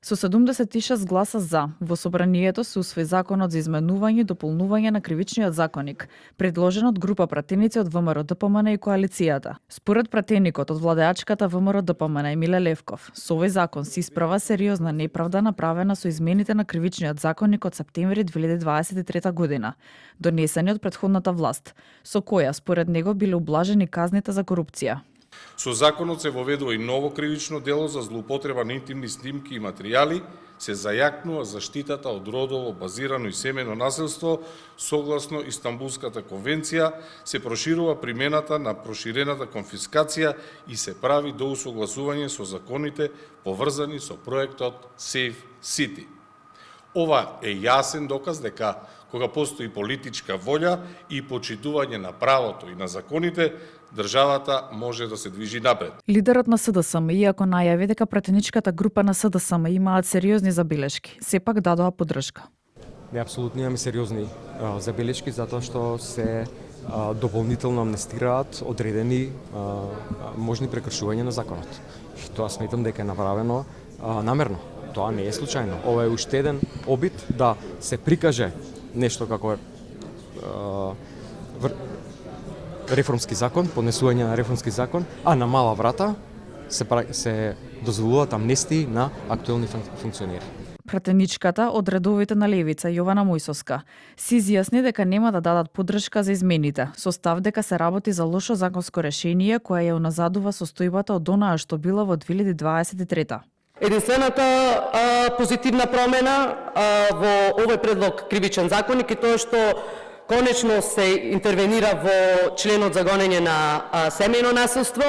Со 76 гласа за, во собранието се усвои законот за изменување и дополнување на кривичниот законник, предложен од група пратеници од ВМРО-ДПМН и коалицијата. Според пратеникот од владеачката ВМРО-ДПМН Емиле Левков, со овој закон се исправа сериозна неправда направена со измените на кривичниот законник од септември 2023 година, донесени од претходната власт, со која според него биле ублажени казните за корупција. Со законот се воведува и ново кривично дело за злоупотреба на интимни снимки и материјали, се зајакнува заштитата од родово базирано и семено насилство, согласно Истанбулската конвенција, се проширува примената на проширената конфискација и се прави до усогласување со законите поврзани со проектот Safe City. Ова е јасен доказ дека кога постои политичка волја и почитување на правото и на законите, државата може да се движи напред. Лидерот на СДСМ, иако најави дека пратеничката група на СДСМ имаат сериозни забелешки, сепак дадоа поддршка. Не, апсолутно имаме сериозни забелешки затоа што се дополнително амнестираат одредени можни прекршувања на законот. И тоа сметам дека е направено намерно. Тоа не е случајно. Ова е уште еден обид да се прикаже нешто како реформски закон, поднесување на реформски закон, а на мала врата се дозволуваат амнестии на актуелни функционери. Пратеничката од редовите на левица Јована Мојсовска си изјасни дека нема да дадат поддршка за измените, со став дека се работи за лошо законско решение кое ја уназадува состојбата од онаа што била во 2023. Единствената позитивна промена во овој предлог кривичен законник е тоа што конечно се интервенира во членот за гонење на семејно насилство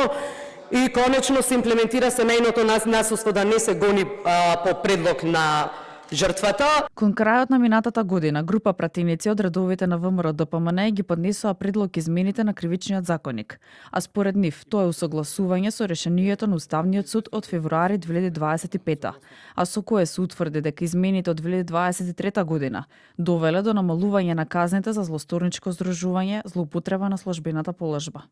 и конечно се имплементира семејното насилство да не се гони по предлог на жртвата. Кон крајот на минатата година, група пратеници од редовите на ВМРО-ДПМН ги поднесоа предлог измените на кривичниот законник, а според нив тоа е усогласување со решението на Уставниот суд од февруари 2025, а со кое се утврди дека измените од 2023 година довеле до намалување на казните за злосторничко здружување, злоупотреба на сложбената положба.